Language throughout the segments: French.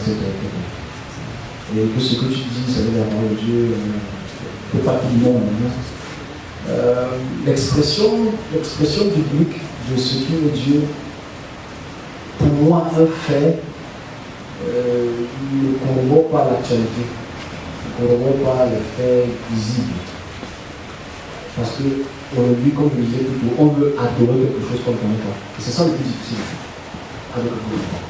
cette autorité. Et que ce que tu dis, ça veut dire la parole de Dieu, que pas tout le monde. L'expression biblique de ce qui est Dieu, pour moi, un fait, ne corrobore pas l'actualité, ne corrobore pas les faits visibles. Parce que aujourd'hui, comme je le disais plus tôt, on veut adorer quelque chose qu'on ne connaît pas. Et c'est ça le plus difficile avec le gouvernement.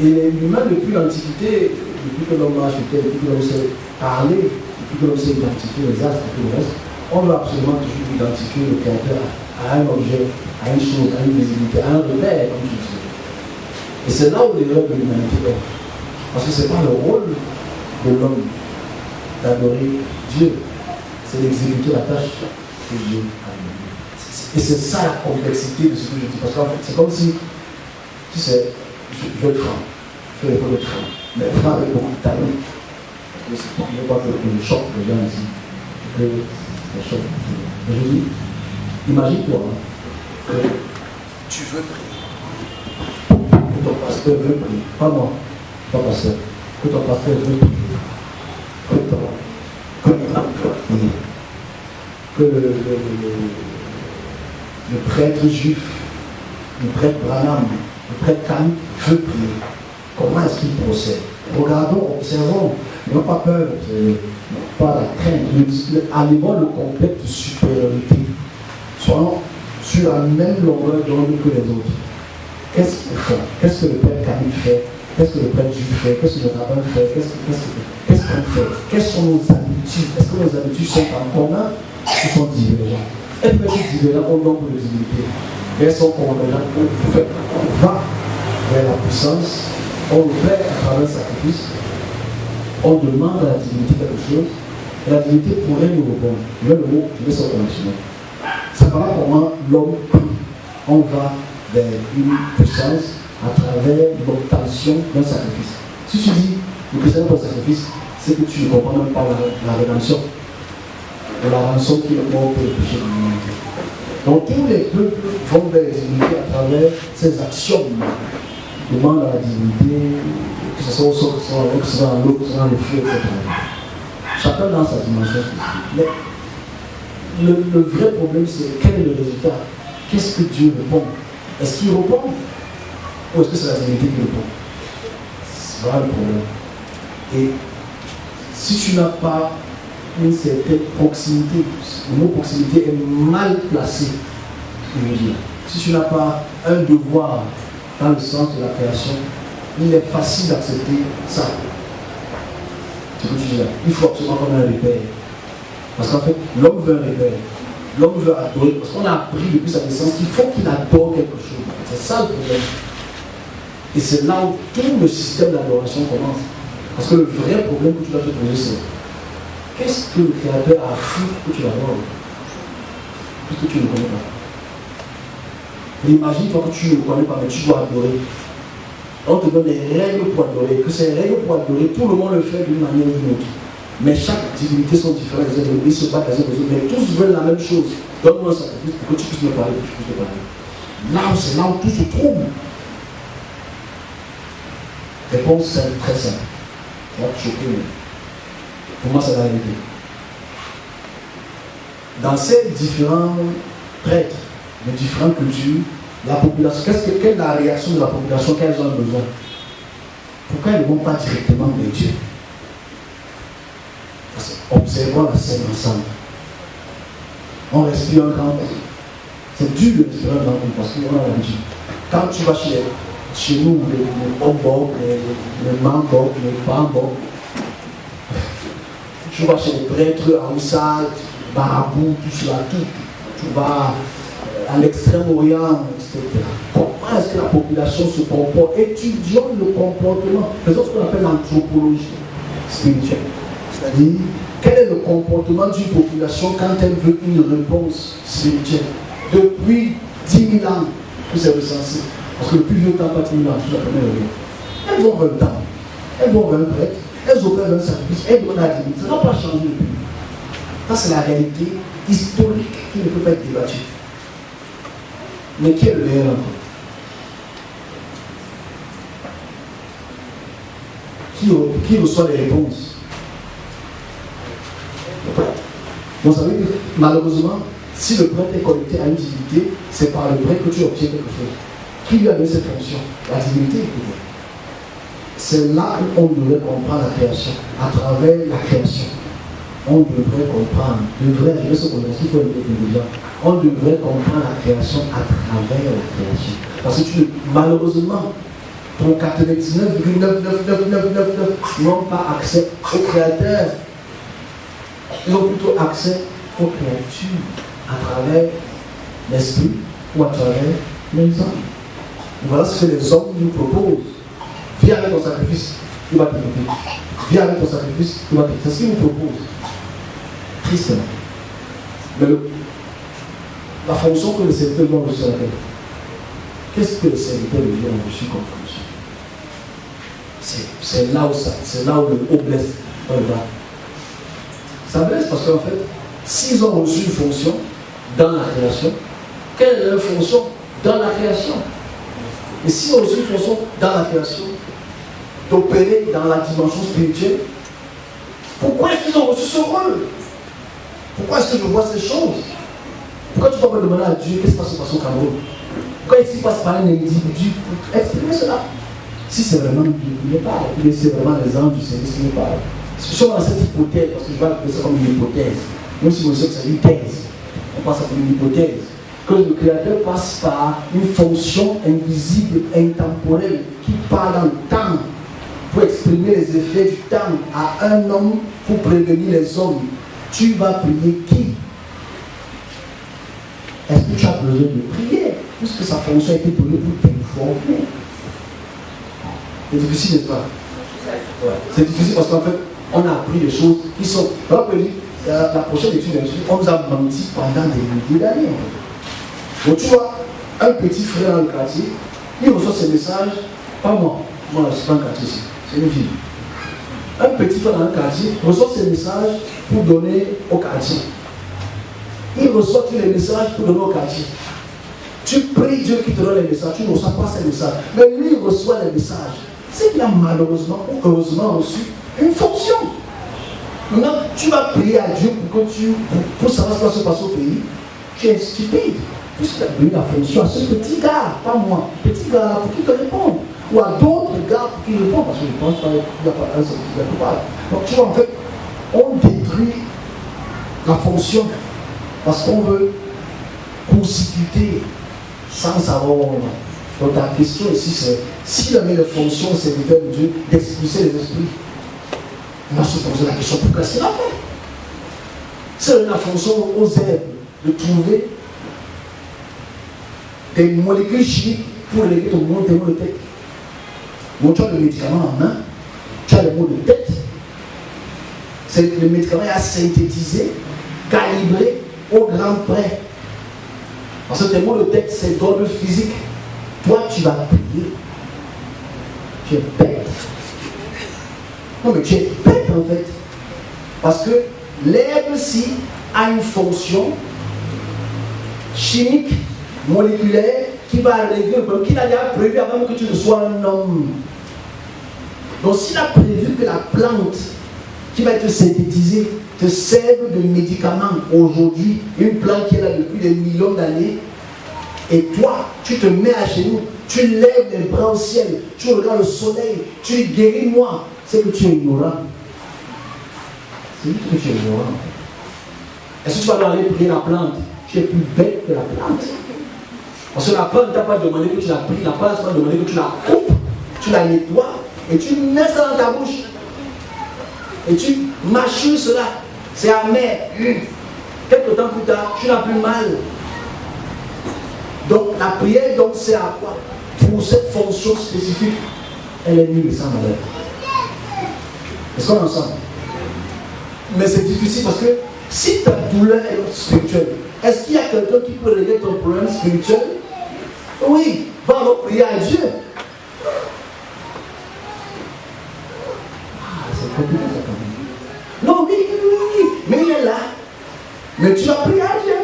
Et l'humain, depuis l'Antiquité, depuis que l'homme a acheté, depuis que l'homme sait parler, depuis que l'homme sait identifier les astres et tout le reste, on veut absolument toujours identifier le créateur à un objet, à une chose, à une visibilité, à un repère, comme tu disais. Et c'est là où l'erreur de l'humanité est. Parce que ce n'est pas le rôle de l'homme d'adorer Dieu, c'est d'exécuter la tâche que Dieu a donnée. Et c'est ça la complexité de ce que je dis. Parce qu'en fait, c'est comme si, tu sais, je veux être franc, je fais l'effort d'être franc, mais franc avec beaucoup de talent. Je ne veux pas que je choque les gens ici, que je choque. Mais je dis, imagine-toi que tu veux prier, que ton pasteur veut prier, pas moi, pas pasteur, que ton pasteur veut prier, que l'imam veut prier, que le prêtre juif, le prêtre Branham, le prêtre Khan veut prier. Comment est-ce qu'il procède? Regardons, observons, n'ayons pas peur, pas la crainte, allez-vous le complexe de supériorité. Soyons sur la même longueur d'onde que les autres. Qu'est-ce qu'il fait? Qu'est-ce que le prêtre Khan fait? Qu'est-ce que le prêtre juif fait? Qu'est-ce que le rabbin fait? Qu'est-ce qu'on fait? Quelles sont nos habitudes? Est-ce que nos habitudes sont en commun ou sont divergentes? Elles peuvent être différentes au nombre de divinité. Elles sont convergentes. On va vers la puissance, on le fait à travers le sacrifice, on demande à la divinité quelque chose, et la divinité pourrait nous répondre. Mais le mot, je vais sortir conditionnel. C'est pas comment l'homme prie. On va vers une puissance à travers l'obtention d'un sacrifice. Si tu dis le chrétien pour le sacrifice, c'est que tu ne comprends même pas la rédemption. De la rançon qui est mort pour le péché de l'humanité. Donc tous les peuples vont vers les divinités à travers ces actions. Demande à la divinité, que ce soit au sol, que ce soit dans l'eau, que ce soit dans le feu, etc. Chacun dans sa dimension spécifique. Mais le vrai problème, c'est quel est le résultat? Qu'est-ce que Dieu répond? Est-ce qu'il répond? Ou est-ce que c'est la divinité qui répond? C'est vraiment le problème. Et si tu n'as pas une certaine proximité, le mot proximité est mal placé, je veux dire. Si tu n'as pas un devoir dans le sens de la création, il est facile d'accepter ça. C'est ce que tu dis là. Il faut absolument qu'on ait un repère. Parce qu'en fait, l'homme veut un repère. L'homme veut adorer. Parce qu'on a appris depuis sa naissance qu'il faut qu'il adore quelque chose. C'est ça le problème. Et c'est là où tout le système d'adoration commence. Parce que le vrai problème que tu dois te poser, c'est qu'est-ce que le Créateur a fait que tu l'adores? Puisque tu ne le connais pas. Imagine-toi que tu ne le connais pas, mais tu dois adorer. On te donne des règles pour adorer. Que ces règles pour adorer, tout le monde le fait d'une manière ou d'une autre. Mais chaque divinité sont différentes, ils se battent les uns les autres, mais tous veulent la même chose. Donne-moi un sacrifice pour que tu puisses me parler, que je puisse te parler. Là, c'est là où tout se trouve. Réponse simple, très simple. Ça va te choquer, mais pour moi, c'est la réalité. Dans ces différents prêtres, de différentes cultures, la population, quelle est la réaction de la population qu'elles ont besoin? Pourquoi elles ne vont pas directement vers Dieu? Observons la scène ensemble. On respire un grand coup. C'est dur de respirer un grand coup parce qu'on a l'habitude. Quand tu vas chez nous, les bombos, les mambos, les bambos, tu vas chez les prêtres à Oussad, Barabou, tout cela, tout. Tu vas à l'extrême-orient, etc. Comment est-ce que la population se comporte? Étudions le comportement. Faisons ce qu'on appelle l'anthropologie spirituelle. C'est-à-dire, quel est le comportement d'une population quand elle veut une réponse spirituelle? Depuis 10 000 ans que c'est recensé. Parce que le plus vieux temps, pas 10 000 ans, tout la première année. Elles vont vers le temps. Elles vont vers un prêtre. Elles opèrent un sacrifice. Elles donnent à la divinité. Ça n'a pas changé depuis. Ça, c'est la réalité historique qui ne peut pas être débattue. Mais qui est le meilleur encore? qui reçoit les réponses? Le prêtre. Vous savez que malheureusement, si le prêtre est connecté à une divinité, c'est par le prêtre que tu obtiens quelque chose. Qui lui a donné cette fonction? La divinité. C'est là où on devrait comprendre la création, à travers la création. On devrait comprendre, je vais se connaître, il faut le dire déjà. On devrait comprendre la création à travers la création. Parce que malheureusement, pour 99,99999 n'ont pas accès au créateur. Ils ont plutôt accès aux créatures à travers l'esprit ou à travers les hommes. Voilà ce que les hommes nous proposent. Viens avec ton sacrifice, il va te donner. Viens avec ton sacrifice, il va te donner. C'est ce qu'il nous propose. Tristement. Mais la fonction que le serviteur doit reçu à la terre, qu'est-ce que le serviteur de Dieu a reçu comme fonction? C'est là où le haut blesse. Ça blesse parce qu'en fait, s'ils ont reçu une fonction dans la création, quelle est leur fonction dans la création? Et s'ils ont reçu une fonction dans la création, d'opérer dans la dimension spirituelle, pourquoi est-ce qu'ils ont reçu ce rôle? Pourquoi est-ce que je vois ces choses? Pourquoi tu ne peux pas demander à Dieu qu'est-ce qui se passe au Cameroun? Pourquoi il passe par un individu pour exprimer cela? Si c'est vraiment Dieu qui me parle, ou c'est vraiment les anges du service qui me parlent. Si je suis dans cette hypothèse, parce que je vais appeler ça comme une hypothèse, même si je sais que c'est une thèse, on passe à une hypothèse, que le Créateur passe par une fonction invisible, intemporelle, qui part dans le temps, pour exprimer les effets du temps à un homme pour prévenir les hommes. Tu vas prier qui? Est-ce que tu as besoin de prier? Puisque sa fonction a été donnée pour t'informer. C'est difficile, n'est-ce pas? Ouais. C'est difficile parce qu'en fait, on a appris des choses qui sont. La prochaine étude, on nous a menti pendant des milliers d'années. En fait. Donc tu vois, un petit frère dans le quartier, il reçoit ses messages, pas moi. Moi, je ne suis pas un quartier ici, c'est une ville. Un petit frère dans le quartier reçoit ses messages pour donner au quartier. Il reçoit tous les messages pour donner au quartier. Tu pries Dieu qui te donne les messages, tu ne reçois pas ces messages. Mais lui, il reçoit les messages. C'est qu'il a malheureusement ou heureusement reçu une fonction. Maintenant, tu vas prier à Dieu pour savoir ce qui va se passer au pays. Tu es stupide. Puisqu'il a donné la fonction à ce petit gars, pas moi. Petit gars, pour qu'il te réponde. Ou à d'autres gars pour qu'ils répondent. Parce que je pense qu'il n'y a pas un seul qui répond. Donc tu vois, en fait, on détruit la fonction. Parce qu'on veut constituer sans savoir. Donc ta question ici, c'est s'il avait la fonction au serviteur de Dieu d'expulser les esprits, on va se poser la question pourquoi c'est la fait. C'est la fonction aux herbes de trouver des molécules chimiques pour régler ton mot de tête. Bon, tu as le médicament en main, tu as le mot de tête. C'est le médicament à synthétiser, calibrer au grand près. Parce que tes mots de tête, c'est d'ordre physique. Toi, tu vas prier. Tu es bête. Non, mais tu es bête en fait. Parce que l'herbe-ci a une fonction chimique, moléculaire, qui va régler le problème, qu'il a déjà prévu avant que tu ne sois un homme. Donc, s'il a prévu que la plante qui va être synthétisée te serve de médicament aujourd'hui, une plante qui est là depuis des millions d'années, et toi, tu te mets à genoux, tu lèves les bras au ciel, tu regardes le soleil, tu dis guéris-moi, c'est que tu es ignorant. C'est juste que tu es ignorant. Est-ce que tu vas aller prier la plante? Tu es plus bête que la plante. Parce que la plante ne t'a pas demandé que tu la pries, la plante t'a demandé que tu la coupes, tu la nettoies, et tu mets ça dans ta bouche. Et tu mâches cela. C'est amer. Quelque temps plus tard, tu n'as plus mal. Donc la prière, donc, c'est à quoi? Pour cette fonction spécifique, elle est nulle sans valeur. Est-ce qu'on est ensemble? Mais c'est difficile parce que si ta douleur est spirituelle, est-ce qu'il y a quelqu'un qui peut régler ton problème spirituel? Oui, va alors prier à Dieu. Ah, c'est compliqué ça quand même. Non, oui, mais il est là. Mais tu vas prier à Dieu.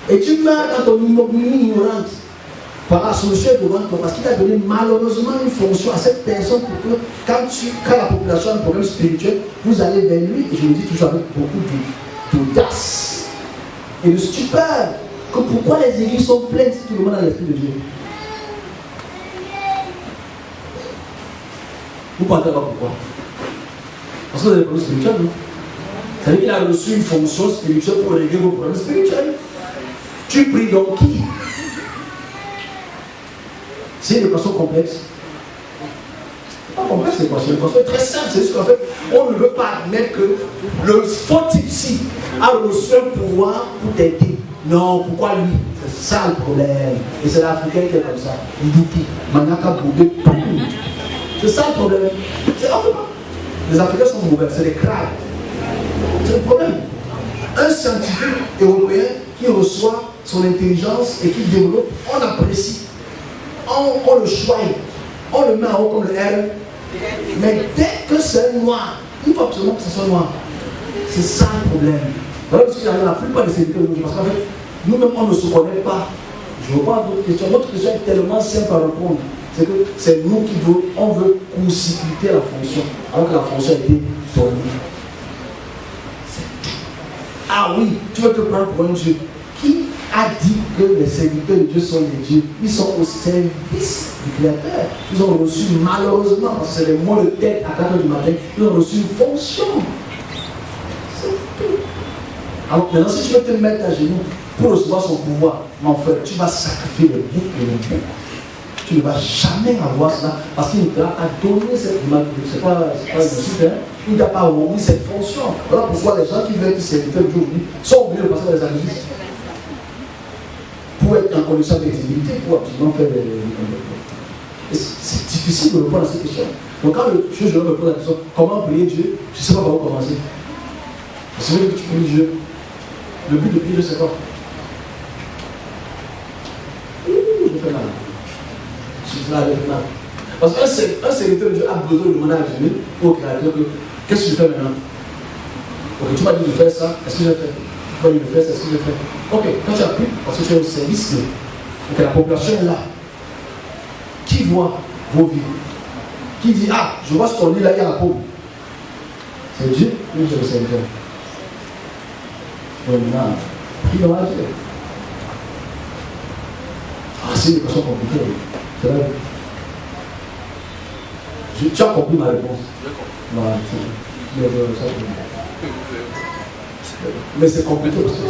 Et tu meurs dans ton ignorance. par la solution est devant toi, parce qu'il a donné malheureusement une fonction à cette personne pour que quand la population a un problème spirituel, vous allez vers lui, et je le dis toujours avec beaucoup d'audace et de stupeur, que pourquoi les églises sont pleines si tout le monde a l'Esprit de Dieu. Vous ne pensez pas pourquoi? Parce que vous avez des problèmes spirituels, non? Ça veut dire qu'il a reçu une fonction spirituelle pour régler vos problèmes spirituels. Tu pries donc qui? C'est une équation complexe. C'est pas complexe l'équation, l'équation est très simple. C'est juste qu'en fait, on ne veut pas admettre que le faux type-ci a reçu un pouvoir pour t'aider. Non, pourquoi lui? C'est ça le problème. Et c'est l'Africain qui est comme ça. Iduki, Manaka Boudé, c'est ça le problème. Les Africains sont mauvais, c'est des crânes. C'est le problème. Un scientifique européen qui reçoit son intelligence et qui développe, on apprécie. On le choisit. On le met en haut comme le R. Mais dès que c'est noir, il faut absolument que ce soit noir. C'est ça le problème. Voilà parce qu'il y a la plupart des serviteurs aujourd'hui. Parce qu'en fait, nous-mêmes, on ne se connaît pas. Je ne veux pas d'autres questions. Notre question est tellement simple à répondre. C'est que c'est nous qui veut court-circuiter la fonction, alors que la fonction a été donnée. Ah oui, tu veux te prendre pour un Dieu. Qui a dit que les serviteurs de Dieu sont des dieux? Ils sont au service du Créateur. Ils ont reçu malheureusement, parce que c'est des mots de tête à 4h du matin, ils ont reçu une fonction. C'est tout. Alors maintenant, si tu veux te mettre à genoux pour recevoir son pouvoir, mon frère, tu vas sacrifier le bien et le bien. Tu ne vas jamais avoir cela parce qu'il t'a donné cette image. C'est pas une insulte, hein? Il ne t'a pas remis cette fonction. Voilà pourquoi les gens qui veulent être serviteurs d'aujourd'hui sont obligés de passer dans les analyses pour être en condition d'intégrité, pour absolument faire des. C'est difficile de répondre à ces questions. Donc quand le juge me pose la question, comment prier Dieu, je ne sais pas par où commencer. C'est vrai que tu pries Dieu. Le but de prier Dieu, c'est quoi? Je fais mal. Parce qu'un serviteur de Dieu a besoin de demander à Dieu au Créateur qu'est-ce que je fais maintenant? Ok, tu m'as dit de faire ça, est-ce que je fais? Tu m'as dit de faire ça, est-ce que je fais? Ok, quand tu as pris, parce que tu es au service de. Ok, la population est là. Qui voit vos vies? Qui dit, ah, je vois ce qu'on lit là, il y a la paume. C'est Dieu ou c'est le serviteur? Donc maintenant, qui va Dieu? Ah, c'est une question compliquée. Tu as compris ma réponse? Voilà, mais c'est compliqué parce que